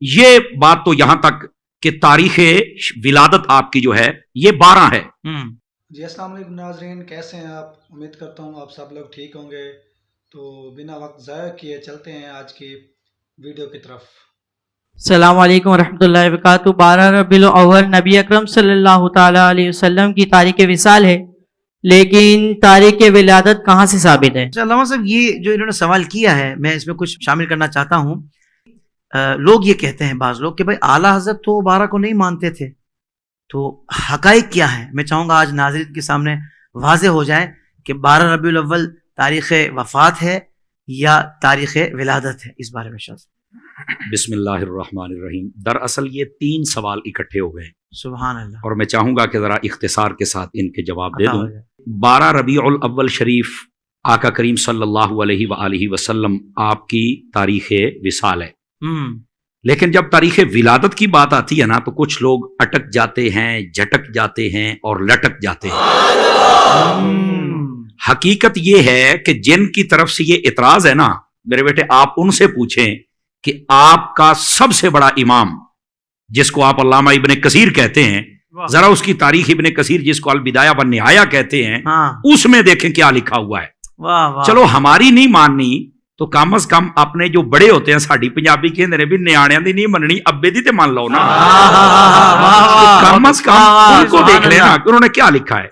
یہ بات تو یہاں تک کہ تاریخ ولادت آپ کی جو ہے یہ 12 ہے۔ جی السلام علیکم ناظرین، کیسے ہیں آپ؟ امید کرتا ہوں آپ سب لوگ ٹھیک ہوں گے۔ تو بنا وقت ضائع کیے چلتے ہیں آج کی ویڈیو کی طرف۔ السلام علیکم ورحمۃ اللہ وبرکاتہ۔ 12 ربیع الاول نبی اکرم صلی اللہ تعالیٰ علیہ وسلم کی تاریخ وصال ہے، لیکن تاریخ ولادت کہاں سے ثابت ہے؟ علامہ صاحب، یہ جو انہوں نے سوال کیا ہے میں اس میں کچھ شامل کرنا چاہتا ہوں۔ لوگ یہ کہتے ہیں بعض لوگ کہ بھائی اعلیٰ حضرت تو 12 کو نہیں مانتے تھے، تو حقائق کیا ہیں؟ میں چاہوں گا آج ناظرین کے سامنے واضح ہو جائے کہ 12 ربیع الاول تاریخ وفات ہے یا تاریخ ولادت ہے، اس بارے میں شاذ۔ بسم اللہ الرحمن الرحیم۔ دراصل یہ 3 سوال اکٹھے ہو گئے، سبحان اللہ، اور میں چاہوں گا کہ ذرا اختصار کے ساتھ ان کے جواب دے دوں۔ 12 ربیع الاول شریف آقا کریم صلی اللہ علیہ وآلہ وسلم آپ کی تاریخ وصال ہے، لیکن جب تاریخ ولادت کی بات آتی ہے نا تو کچھ لوگ اٹک جاتے ہیں، جھٹک جاتے ہیں اور لٹک جاتے ہیں۔ حقیقت یہ ہے کہ جن کی طرف سے یہ اعتراض ہے نا، میرے بیٹے آپ ان سے پوچھیں کہ آپ کا سب سے بڑا امام جس کو آپ علامہ ابن کثیر کہتے ہیں، ذرا اس کی تاریخ ابن کثیر جس کو البدایہ والنہایہ کہتے ہیں، اس میں دیکھیں کیا لکھا ہوا ہے۔ چلو ہماری نہیں ماننی تو کم از کم اپنے جو بڑے ہوتے ہیں، ساڑی پنجابی کہندے نے بھی نیاڑیاں دی نہیں مننی، ابے دی تے مان لو نا، کم از کم ان کو دیکھ لینا کہ انہوں نے کیا لکھا ہے۔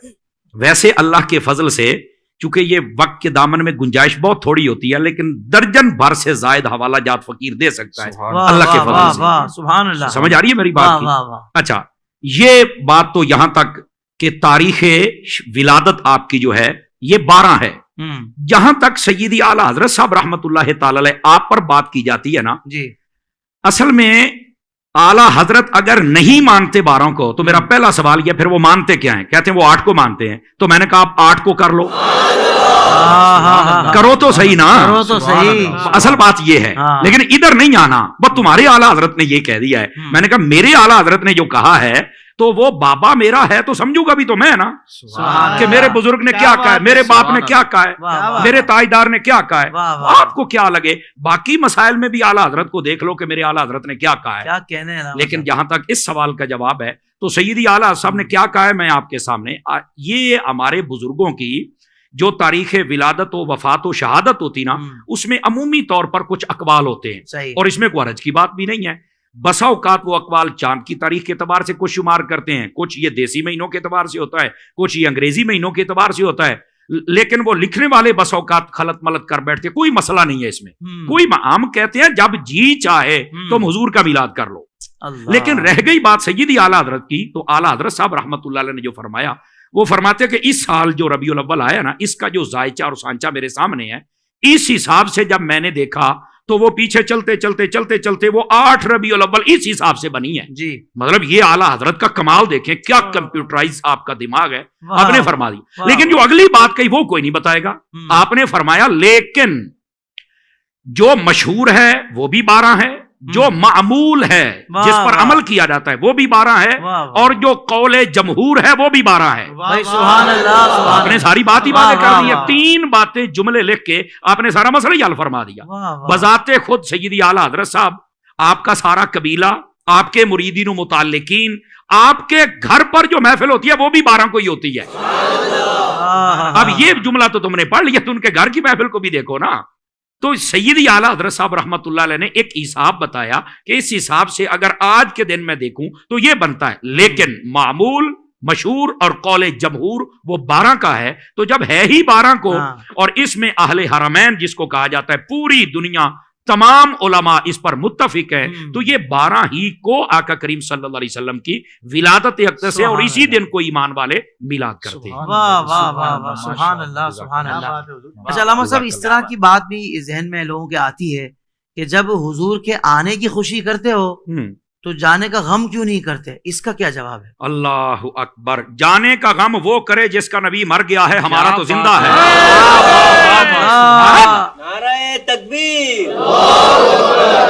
ویسے اللہ کے فضل سے چونکہ یہ وقت کے دامن میں گنجائش بہت تھوڑی ہوتی ہے، لیکن درجن بھر سے زائد حوالہ جات فقیر دے سکتا ہے اللہ کے فضل سے۔ سبحان اللہ، سمجھ آ رہی ہے میری بات کی؟ اچھا، یہ بات تو یہاں تک کہ تاریخ ولادت آپ کی جو ہے یہ 12 ہے۔ جہاں تک سیدی اعلیٰ حضرت صاحب رحمت اللہ تعالی علیہ آپ پر بات کی جاتی ہے نا، جی اصل میں اعلیٰ حضرت اگر نہیں مانتے 12 کو تو میرا پہلا سوال یہ، پھر وہ مانتے کیا ہیں؟ کہتے ہیں وہ 8 کو مانتے ہیں، تو میں نے کہا آپ 8 کو کر لو، کرو تو صحیح نا، کرو تو صحیح، اصل بات یہ ہے۔ لیکن ادھر نہیں آنا، بس تمہارے اعلیٰ حضرت نے یہ کہہ دیا ہے۔ میں نے کہا میرے اعلیٰ حضرت نے جو کہا ہے تو وہ بابا میرا ہے تو سمجھوں گا بھی تو میں نا، کہ میرے بزرگ نے کیا کہا ہے، میرے باپ نے کیا کہا ہے، میرے تاجدار نے کیا کہا ہے، آپ کو کیا لگے باقی مسائل میں بھی اعلیٰ حضرت کو دیکھ لو کہ میرے اعلیٰ حضرت نے کیا کہا ہے۔ لیکن جہاں تک اس سوال کا جواب ہے تو سیدی اعلیٰ صاحب نے کیا کہا ہے میں آپ کے سامنے، یہ ہمارے بزرگوں کی جو تاریخ ولادت و وفات و شہادت ہوتی نا، اس میں عمومی طور پر کچھ اقوال ہوتے ہیں، اور اس میں کوئی حرج کی بات بھی نہیں ہے۔ بسا اوقات وہ اقوال چاند کی تاریخ کے اعتبار سے کچھ شمار کرتے ہیں، کچھ یہ دیسی مہینوں کے اعتبار سے ہوتا ہے، کچھ یہ انگریزی مہینوں کے اعتبار سے ہوتا ہے، لیکن وہ لکھنے والے بسا اوقات خلط ملط کر بیٹھتے، کوئی مسئلہ نہیں ہے اس میں، کوئی ہم کہتے ہیں جب جی چاہے تم حضور کا میلاد کر لو۔ لیکن رہ گئی بات سیدی اعلیٰ حضرت کی، تو اعلیٰ حضرت صاحب رحمت اللہ علیہ نے جو فرمایا، وہ فرماتے ہیں کہ اس سال جو ربیع الاول آیا نا، اس کا جو ذائچہ اور سانچہ میرے سامنے ہے، اس حساب سے جب میں نے دیکھا تو وہ پیچھے چلتے چلتے چلتے چلتے وہ 8 ربیع الاول اس حساب سے بنی ہے۔ جی مطلب یہ اعلیٰ حضرت کا کمال دیکھیں، کیا کمپیوٹرائز آپ کا دماغ ہے، آپ نے فرما دی۔ لیکن جو اگلی بات کہی وہ کوئی نہیں بتائے گا، آپ نے فرمایا لیکن جو مشہور ہے وہ بھی 12 ہے، جو معمول ہے جس پر عمل کیا جاتا ہے وہ بھی 12 ہے، اور جو قول جمہور ہے وہ بھی 12 ہے۔ سبحان اللہ، آپ نے ساری بات ہی باتیں کر دی ہے، 3 باتیں جملے لکھ کے آپ نے سارا مسئلہ ہی حل فرما دیا۔ بذات خود سیدی اعلیٰ حضرت صاحب، آپ کا سارا قبیلہ، آپ کے مریدین و متعلقین، آپ کے گھر پر جو محفل ہوتی ہے وہ بھی 12 کو ہی ہوتی ہے۔ اب یہ جملہ تو تم نے پڑھ لیا، تو ان کے گھر کی محفل کو بھی دیکھو نا۔ تو سیدی اعلیٰ حضرت صاحب رحمت اللہ علیہ نے ایک حساب بتایا کہ اس حساب سے اگر آج کے دن میں دیکھوں تو یہ بنتا ہے، لیکن معمول، مشہور اور قول جمہور وہ 12 کا ہے۔ تو جب ہے ہی 12 کو، اور اس میں اہل حرمین جس کو کہا جاتا ہے، پوری دنیا تمام علماء اس پر متفق ہے، تو یہ 12 ہی کو آقا کریم صلی اللہ علیہ وسلم کی ولادت اقدس ہے، اور اسی دن کو ایمان والے میلاد کرتے ہیں۔ واہ واہ واہ، سبحان اللہ، سبحان اللہ۔ اچھا علامہ صاحب، اس طرح کی بات بھی ذہن میں لوگوں کے آتی ہے کہ جب حضور کے آنے کی خوشی کرتے ہو تو جانے کا غم کیوں نہیں کرتے؟ اس کا کیا جواب ہے؟ اللہ اکبر، جانے کا غم وہ کرے جس کا نبی مر گیا ہے، ہمارا تو زندہ ہے۔ نعرہ تکبیر،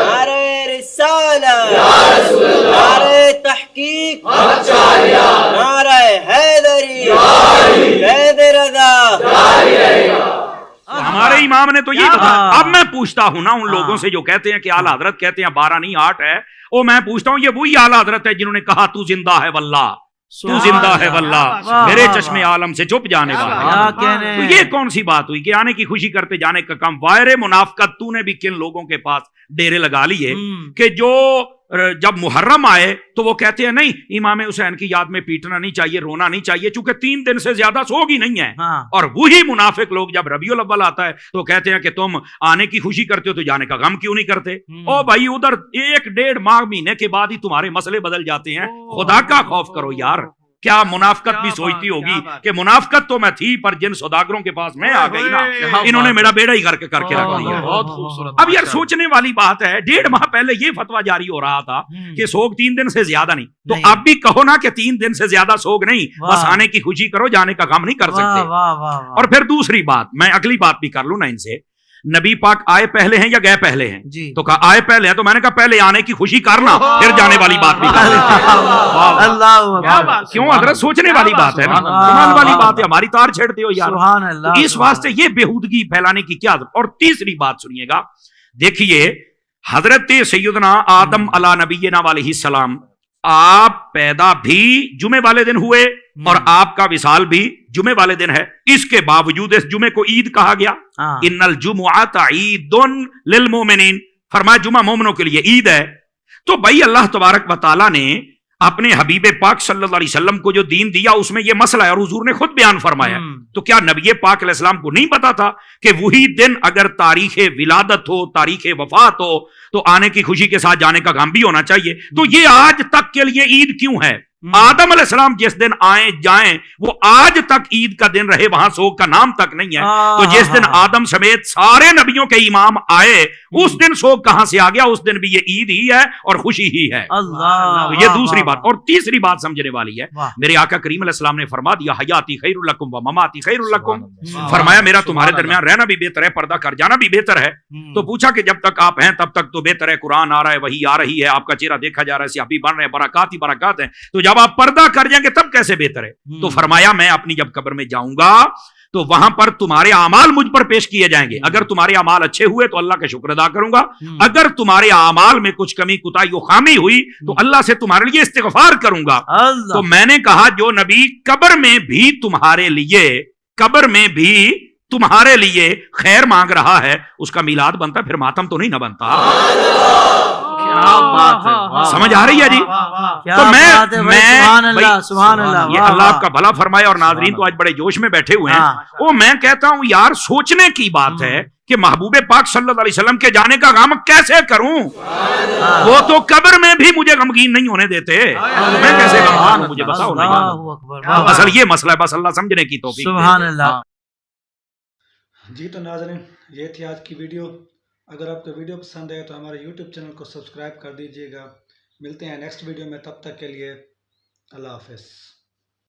نعرہ رسالت، نعرہ تحقیق، نعرہ حیدری، قید رضا۔ تمہارے امام نے تو یہ کہا. بات. اب میں پوچھتا ہوں نا ان لوگوں سے جو کہتے ہیں کہ اعلیٰ حضرت کہتے ہیں 12 نہیں 8 ہے, وہ میں پوچھتا ہوں یہ وہی اعلیٰ حضرت ہے جنہوں نے کہا تو زندہ ہے واللہ, تو زندہ ہے واللہ, میرے چشمے عالم سے چھپ جانے والا. تو یہ کون سی بات ہوئی کہ آنے کی خوشی کرتے جانے کا کام؟ وائر منافقت تو نے بھی کن لوگوں کے پاس ڈیرے لگا لیے کہ جو جب محرم آئے تو وہ کہتے ہیں نہیں امام حسین کی یاد میں پیٹنا نہیں چاہیے, رونا نہیں چاہیے, چونکہ 3 دن سے زیادہ سوگ ہی نہیں ہے. اور وہی منافق لوگ جب ربیع الاول آتا ہے تو کہتے ہیں کہ تم آنے کی خوشی کرتے ہو تو جانے کا غم کیوں نہیں کرتے؟ او بھائی ادھر 1-1.5 ماہ مہینے کے بعد ہی تمہارے مسئلے بدل جاتے ہیں. خدا کا خوف کرو یار. کیا منافقت بھی سوچتی ہوگی کہ منافقت تو میں تھی پر جن سوداگروں کے پاس میں آ گئی نا انہوں نے میرا بیڑا ہی کر کے رکھ دیا. اب یار سوچنے والی بات ہے, 1.5 ماہ پہلے یہ فتویٰ جاری ہو رہا تھا کہ سوگ 3 دن سے زیادہ نہیں, تو اب بھی کہو نا کہ 3 دن سے زیادہ سوگ نہیں, بس آنے کی خوشی کرو, جانے کا غم نہیں کر سکتے. اور پھر دوسری بات, میں اگلی بات بھی کر لوں نا ان سے, نبی پاک آئے پہلے ہیں یا گئے پہلے ہیں؟ تو کہا آئے پہلے ہیں, تو میں نے کہا پہلے آنے کی خوشی کرنا پھر جانے والی بات بھی کرنا. کیوں حضرت سوچنے والی بات ہے نا, کمال والی بات ہے, ہماری تار چھیڑتے ہو یار. اس واسطے یہ بےہودگی پھیلانے کی کیا. اور تیسری بات سنیے گا, دیکھیے حضرت سیدنا آدم علیہ نبینا علیہ السلام, آپ پیدا بھی جمعے والے دن ہوئے اور آپ کا وصال بھی جمعے والے دن ہے. اس کے باوجود اس جمعے کو عید کہا گیا. ان الجمعۃ عید للمؤمنین, فرمایا جمعہ مومنوں کے لیے عید ہے. تو بھائی اللہ تبارک و تعالیٰ نے اپنے حبیب پاک صلی اللہ علیہ وسلم کو جو دین دیا اس میں یہ مسئلہ ہے, اور حضور نے خود بیان فرمایا. تو کیا نبی پاک علیہ السلام کو نہیں پتا تھا کہ وہی دن اگر تاریخ ولادت ہو, تاریخ وفات ہو, تو آنے کی خوشی کے ساتھ جانے کا غم بھی ہونا چاہیے؟ تو یہ آج تک کے لیے عید کیوں ہے؟ آدم علیہ السلام جس دن آئیں جائیں وہ آج تک عید کا دن رہے, وہاں سوگ کا نام تک نہیں ہے. تو جس دن آدم سمیت سارے نبیوں کے امام آئے اس دن سوگ کہاں سے آ گیا؟ اس دن بھی یہ عید ہی ہے اور خوشی ہی ہے. تو یہ دوسری بات. اور تیسری بات سمجھنے والی ہے, میرے آقا کریم علیہ السلام نے فرما دیا حیاتی خیر لکم و مماتی خیر لکم, فرمایا میرا تمہارے درمیان رہنا بھی بہتر ہے, پردہ کر جانا بھی بہتر ہے. تو پوچھا کہ جب تک آپ ہیں تب تک تو بہتر ہے, قرآن آ رہا ہے, وحی آ رہی ہے, آپ کا چہرہ دیکھا جا رہا ہے, سیاحی بن رہے ہیں, برکات ہی برکات ہیں, تو جب آپ پردہ کر جائیں گے تب کیسے بہتر ہے؟ تو فرمایا میں اپنی جب قبر میں جاؤں گا تو وہاں پر تمہارے اعمال مجھ پر پیش کیے جائیں گے. اگر تمہارے اعمال اچھے ہوئے تو اللہ کا شکر ادا کروں گا, اگر تمہارے اعمال میں کچھ کمی کوتاہی و خامی ہوئی تو اللہ سے تمہارے لیے استغفار کروں گا. تو میں نے کہا جو نبی قبر میں بھی تمہارے لیے خیر مانگ رہا ہے اس کا میلاد بنتا, پھر ماتم تو نہیں نہ بنتا. سمجھ آ رہی ہے جی؟ تو یہ اللہ آپ کا بھلا فرمائے. اور ناظرین تو آج بڑے جوش میں بیٹھے ہوئے ہیں. وہ میں کہتا ہوں یار سوچنے کی بات ہے کہ محبوب پاک صلی اللہ علیہ وسلم کے جانے کا غم کیسے کروں؟ وہ تو قبر میں بھی مجھے غمگین نہیں ہونے دیتے, میں کیسے غمگین ہوں؟ مجھے بتاؤ. اصل یہ مسئلہ ہے, بس اللہ سمجھنے کی توفیق. سبحان اللہ. جی تو ناظرین یہ تھی آج کی ویڈیو. اگر آپ کو ویڈیو پسند ہے تو ہمارے یوٹیوب چینل کو سبسکرائب کر دیجیے گا. ملتے ہیں نیکسٹ ویڈیو میں, تب تک کے لیے اللہ حافظ.